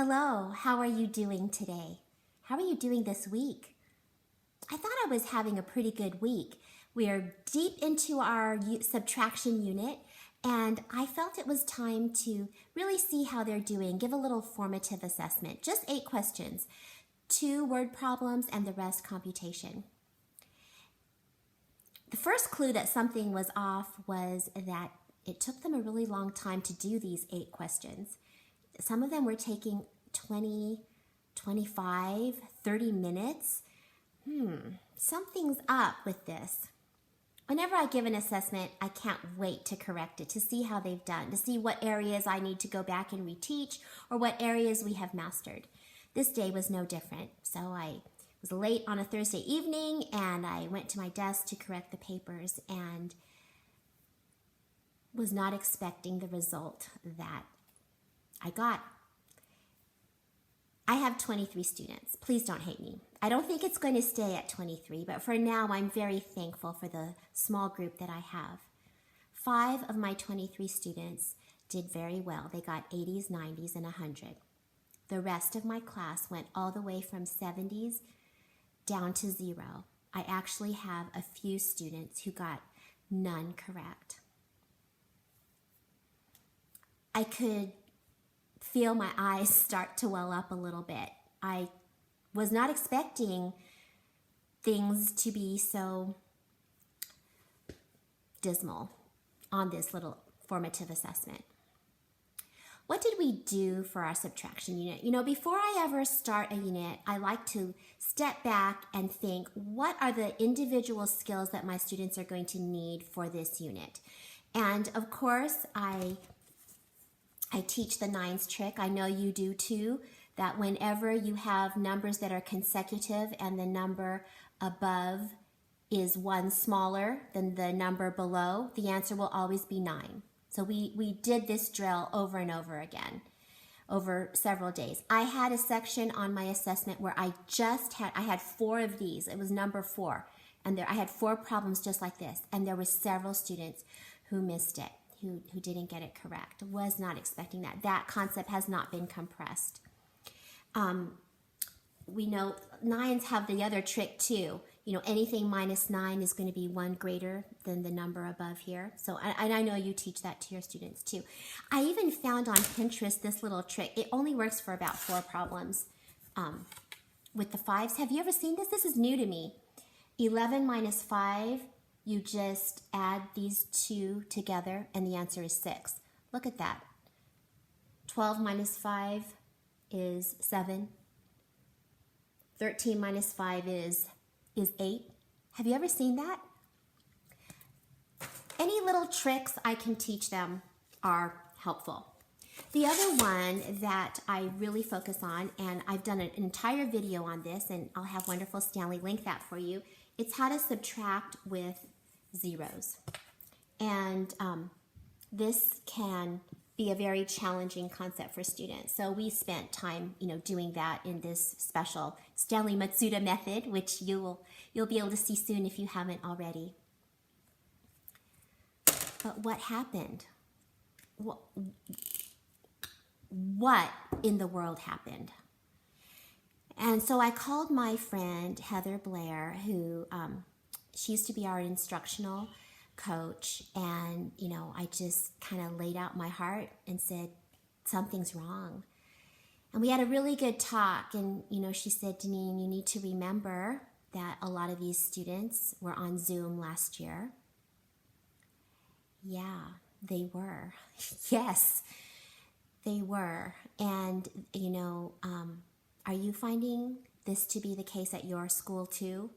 Hello, how are you doing today? How are you doing this week? I thought I was having a pretty good week. We are deep into our subtraction unit, and I felt it was time to really see how they're doing, give a little formative assessment. Just 8 questions, 2 word problems, and the rest computation. The first clue that something was off was that it took them a really long time to do these 8 questions. Some of them were taking 20, 25, 30 minutes. Something's up with this. Whenever I give an assessment, I can't wait to correct it, to see how they've done, to see what areas I need to go back and reteach or what areas we have mastered. This day was no different. So I was late on a Thursday evening and I went to my desk to correct the papers and was not expecting the result that I got. I have 23 students. Please don't hate me. I don't think it's going to stay at 23, but for now, I'm very thankful for the small group that I have. 5 of my 23 students did very well. They got 80s, 90s, and 100. The rest of my class went all the way from 70s down to 0. I actually have a few students who got none correct. I could feel my eyes start to well up a little bit. I was not expecting things to be so dismal on this little formative assessment. What did we do for our subtraction unit? Before I ever start a unit, I like to step back and think, what are the individual skills that my students are going to need for this unit? And of course, I teach the 9s trick. I know you do too, that whenever you have numbers that are consecutive and the number above is 1 smaller than the number below, the answer will always be 9. So we did this drill over and over again over several days. I had a section on my assessment where I had 4 of these. It was number 4. And I had 4 problems just like this. And there were several students who missed it. Who didn't get it correct. Was not expecting that. That concept has not been compressed. We know 9s have the other trick too. Anything minus 9 is going to be 1 greater than the number above here. So, and I know you teach that to your students too. I even found on Pinterest this little trick. It only works for about 4 problems with the 5s. Have you ever seen this? This is new to me. 11 minus 5. You just add these 2 together and the answer is 6. Look at that. 12 minus 5 is 7. 13 minus 5 is 8. Have you ever seen that? Any little tricks I can teach them are helpful. The other one that I really focus on, and I've done an entire video on this, and I'll have wonderful Stanley link that for you, it's how to subtract with zeros. And this can be a very challenging concept for students. So we spent time, doing that in this special Stanley Matsuda method, which you'll be able to see soon if you haven't already. But what happened? What in the world happened? And so I called my friend Heather Blair, who she used to be our instructional coach, and I just kind of laid out my heart and said, something's wrong. And we had a really good talk, and she said, Deneen, you need to remember that a lot of these students were on Zoom last year. Yeah, they were. Yes, they were. And are you finding this to be the case at your school too?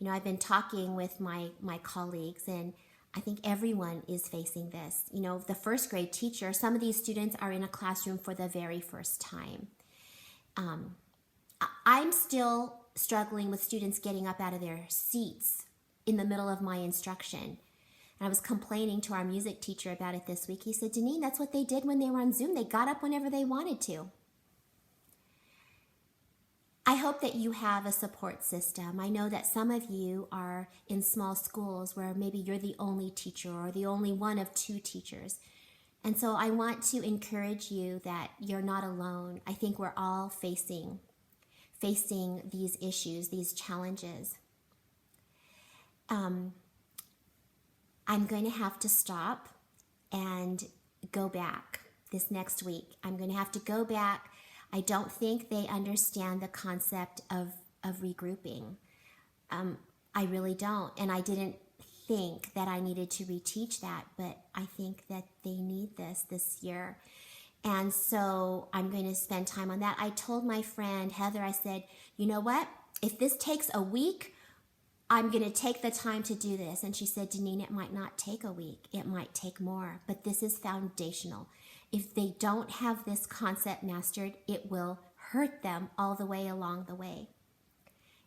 I've been talking with my colleagues, and I think everyone is facing this. The first grade teacher, some of these students are in a classroom for the very first time. I'm still struggling with students getting up out of their seats in the middle of my instruction. And I was complaining to our music teacher about it this week. He said, Deneen, that's what they did when they were on Zoom. They got up whenever they wanted to. I hope that you have a support system. I know that some of you are in small schools where maybe you're the only teacher or the only one of 2 teachers. And so I want to encourage you that you're not alone. I think we're all facing these issues, these challenges. I'm going to have to stop and go back this next week. I'm going to have to go back. I don't think they understand the concept of regrouping. I really don't. And I didn't think that I needed to reteach that, but I think that they need this year. And so I'm going to spend time on that. I told my friend Heather, I said, you know what? If this takes a week, I'm going to take the time to do this. And she said, Deneen, it might not take a week. It might take more, but this is foundational. If they don't have this concept mastered, it will hurt them all the way along the way.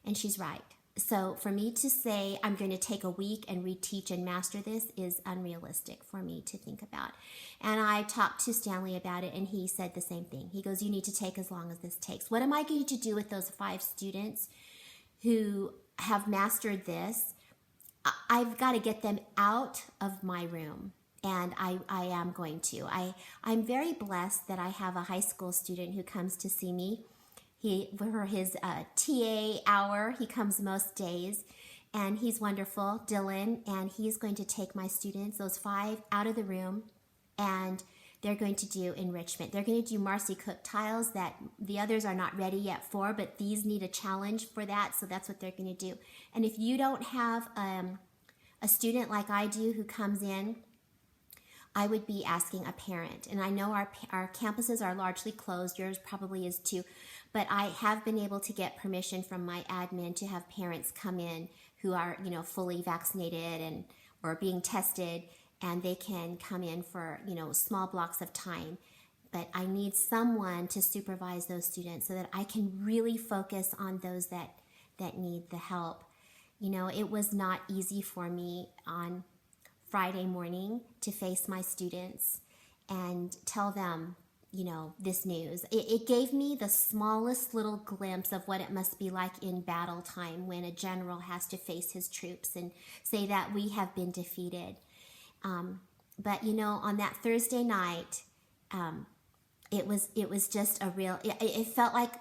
And she's right. So for me to say I'm going to take a week and reteach and master this is unrealistic for me to think about. And I talked to Stanley about it, and he said the same thing. He goes, you need to take as long as this takes. What am I going to do with those 5 students who have mastered this? I've got to get them out of my room. And I am going to. I'm very blessed that I have a high school student who comes to see me. For his TA hour, he comes most days, and he's wonderful, Dylan, and he's going to take my students, those 5, out of the room, and they're going to do enrichment. They're going to do Marcy Cook tiles that the others are not ready yet for, but these need a challenge for that, so that's what they're going to do. And if you don't have a student like I do who comes in, I would be asking a parent. And I know our campuses are largely closed. Yours probably is too. But I have been able to get permission from my admin to have parents come in who are, fully vaccinated and or being tested, and they can come in for, small blocks of time. But I need someone to supervise those students so that I can really focus on those that need the help. It was not easy for me on Friday morning to face my students and tell them, this news. It gave me the smallest little glimpse of what it must be like in battle time when a general has to face his troops and say that we have been defeated. But on that Thursday night, it was just a real, it felt like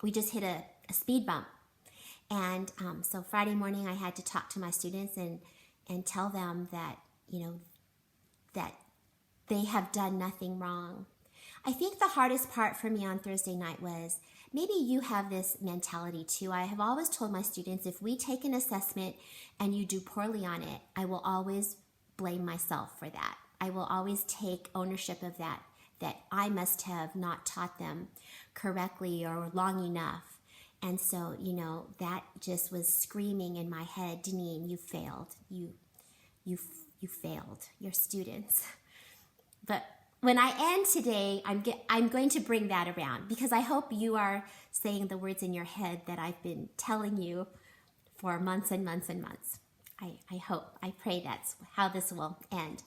we just hit a speed bump. And so Friday morning I had to talk to my students and tell them that, that they have done nothing wrong. I think the hardest part for me on Thursday night was, maybe you have this mentality too. I have always told my students, if we take an assessment and you do poorly on it, I will always blame myself for that. I will always take ownership of that I must have not taught them correctly or long enough. And so, that just was screaming in my head, Deneen, you failed. You failed your students. But when I end today, I'm going to bring that around, because I hope you are saying the words in your head that I've been telling you for months and months and months. I pray that's how this will end.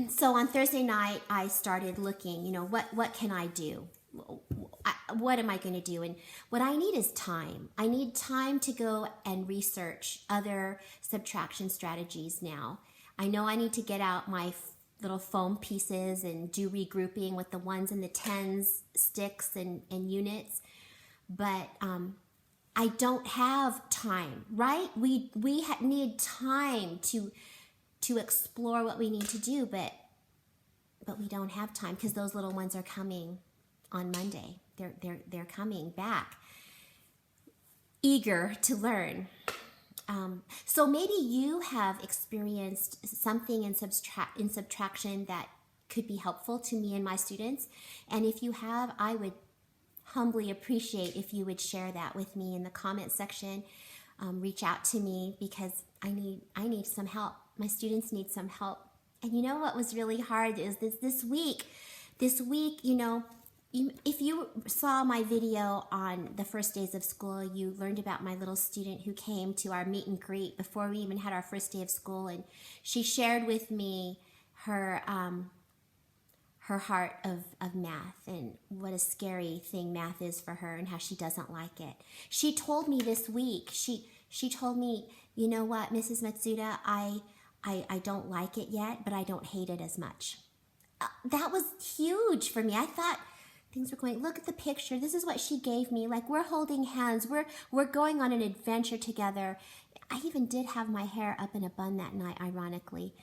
So on Thursday night, I started looking, what can I do? What am I going to do? And what I need is time. I need time to go and research other subtraction strategies now. I know I need to get out my little foam pieces and do regrouping with the 1s and the 10s, sticks and units, but I don't have time, right? We need time to explore what we need to do, but we don't have time because those little ones are coming on Monday. They're coming back, eager to learn. So maybe you have experienced something in subtraction that could be helpful to me and my students. And if you have, I would humbly appreciate if you would share that with me in the comment section. Reach out to me, because I need some help. My students need some help. And what was really hard is this week, if you saw my video on the first days of school, you learned about my little student who came to our meet and greet before we even had our first day of school, and she shared with me her heart of math and what a scary thing math is for her and how she doesn't like it. She told me this week, she told me, you know what, Mrs. Matsuda, I I don't like it yet, but I don't hate it as much. That was huge for me. I thought things were going, look at the picture. This is what she gave me. Like, we're holding hands. We're going on an adventure together. I even did have my hair up in a bun that night, ironically.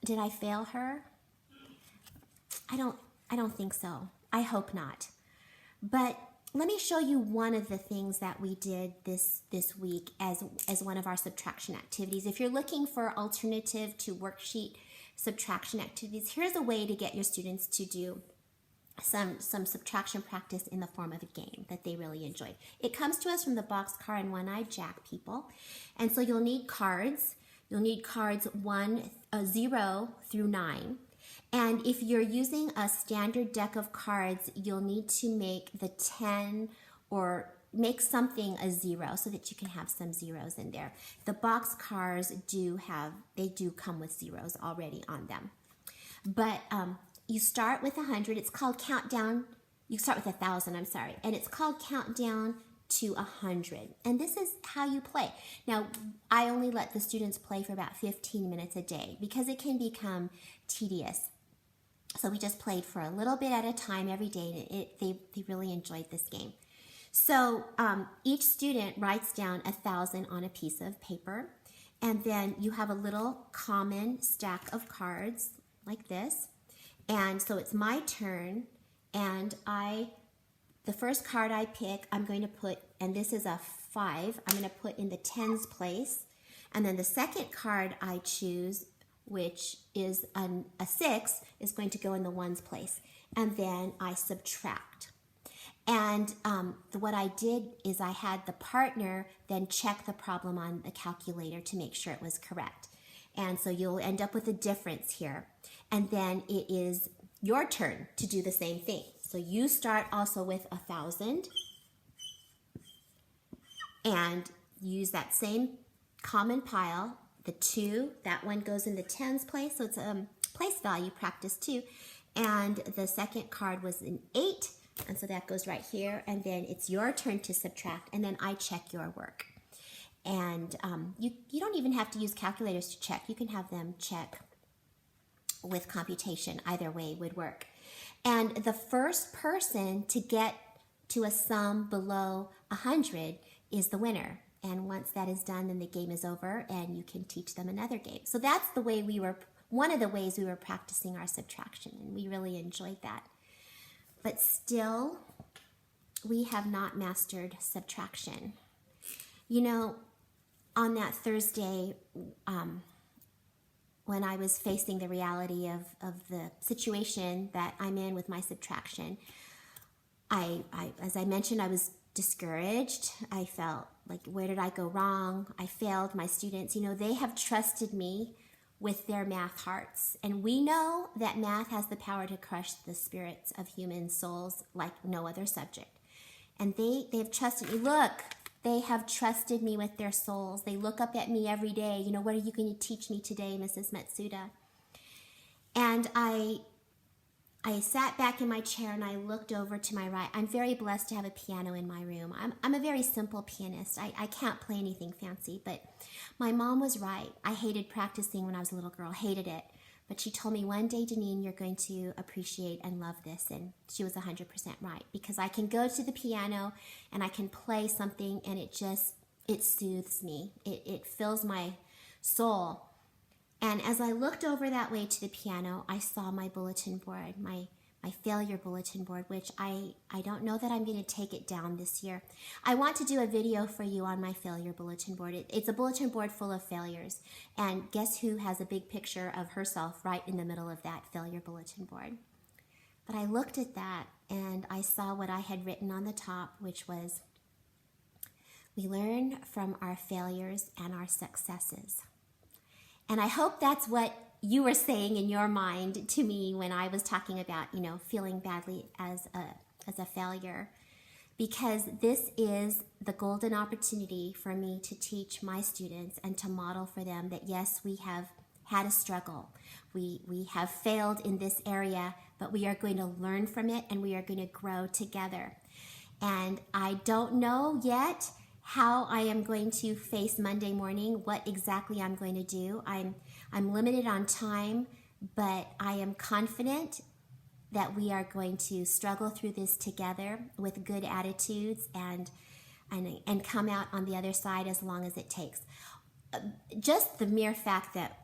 Did I fail her? I don't think so. I hope not. But let me show you one of the things that we did this week as one of our subtraction activities. If you're looking for alternative to worksheet subtraction activities, here's a way to get your students to do some subtraction practice in the form of a game that they really enjoy. It comes to us from the Boxcar and One-Eyed Jack people. And so you'll need cards. You'll need cards 0 through 9. And if you're using a standard deck of cards, you'll need to make the 10 or make something a 0 so that you can have some zeros in there. The box cars do come with zeros already on them. But you start with 100. It's called countdown. You start with 1,000, I'm sorry. And it's called countdown to 100. And this is how you play. Now, I only let the students play for about 15 minutes a day because it can become tedious. So we just played for a little bit at a time every day, and they really enjoyed this game. So each student writes down 1,000 on a piece of paper, and then you have a little common stack of cards like this. And so it's my turn, and the first card I pick, I'm going to put, and this is a 5, I'm going to put in the tens place. And then the second card I choose, which is a 6, is going to go in the ones place. And then I subtract. And what I did is I had the partner then check the problem on the calculator to make sure it was correct. And so you'll end up with a difference here. And then it is your turn to do the same thing. So you start also with 1,000 and use that same common pile. The 2, that one goes in the tens place, so it's a place value practice too. And the second card was an 8, and so that goes right here. And then it's your turn to subtract, and then I check your work. And you don't even have to use calculators to check. You can have them check with computation. Either way would work. And the first person to get to a sum below 100 is the winner. And once that is done, then the game is over and you can teach them another game. So that's the way one of the ways we were practicing our subtraction, and we really enjoyed that. But still, we have not mastered subtraction. You know, on that Thursday, when I was facing the reality of the situation that I'm in with my subtraction, as I mentioned, I was discouraged. I felt like, where did I go wrong? I failed my students. You know, they have trusted me with their math hearts. And we know that math has the power to crush the spirits of human souls like no other subject. And they've trusted me. Look, they have trusted me with their souls. They look up at me every day. You know, what are you going to teach me today, Mrs. Matsuda? And I sat back in my chair and I looked over to my right. I'm very blessed to have a piano in my room. I'm a very simple pianist. I can't play anything fancy, but my mom was right. I hated practicing when I was a little girl, hated it. But she told me, one day, Deneen, you're going to appreciate and love this. And she was 100% right, because I can go to the piano and I can play something and it soothes me. It fills my soul. And as I looked over that way to the piano, I saw my bulletin board, my failure bulletin board, which I don't know that I'm going to take it down this year. I want to do a video for you on my failure bulletin board. It's a bulletin board full of failures. And guess who has a big picture of herself right in the middle of that failure bulletin board? But I looked at that and I saw what I had written on the top, which was, we learn from our failures and our successes. And I hope that's what you were saying in your mind to me when I was talking about, you know, feeling badly as a failure. Because this is the golden opportunity for me to teach my students and to model for them that, yes, we have had a struggle. We have failed in this area, but we are going to learn from it and we are going to grow together. And I don't know yet how I am going to face Monday morning, what exactly I'm going to do. I'm limited on time, but I am confident that we are going to struggle through this together with good attitudes and come out on the other side as long as it takes. Just the mere fact that,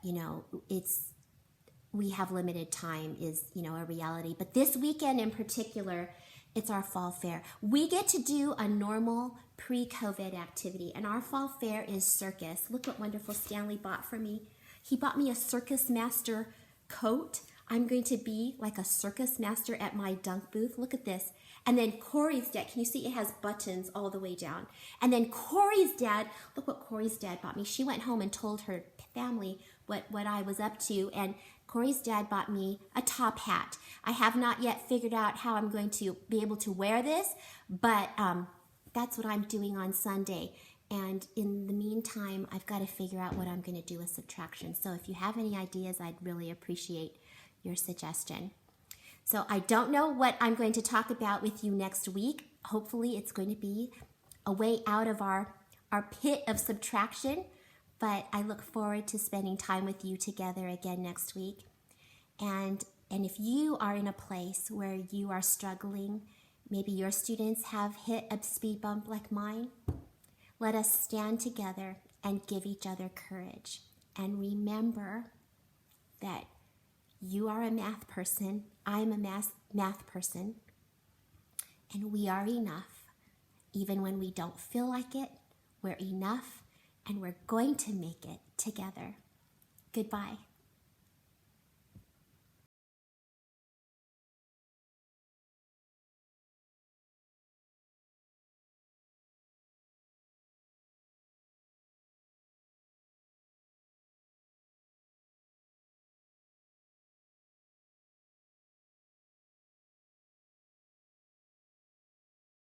we have limited time is, a reality. But this weekend in particular, it's our fall fair. We get to do a normal pre-COVID activity, and our fall fair is circus. Look what wonderful Stanley bought for me. He bought me a circus master coat. I'm going to be like a circus master at my dunk booth. Look at this. And then Corey's dad, can you see it has buttons all the way down? And then Corey's dad, look what Corey's dad bought me. She went home and told her family what I was up to, and Corey's dad bought me a top hat. I have not yet figured out how I'm going to be able to wear this, but that's what I'm doing on Sunday. And in the meantime, I've got to figure out what I'm going to do with subtraction. So if you have any ideas, I'd really appreciate your suggestion. So I don't know what I'm going to talk about with you next week. Hopefully it's going to be a way out of our pit of subtraction, but I look forward to spending time with you together again next week. And if you are in a place where you are struggling, maybe your students have hit a speed bump like mine, let us stand together and give each other courage. And remember that you are a math person, I'm a math person, and we are enough. Even when we don't feel like it, we're enough, and we're going to make it together. Goodbye.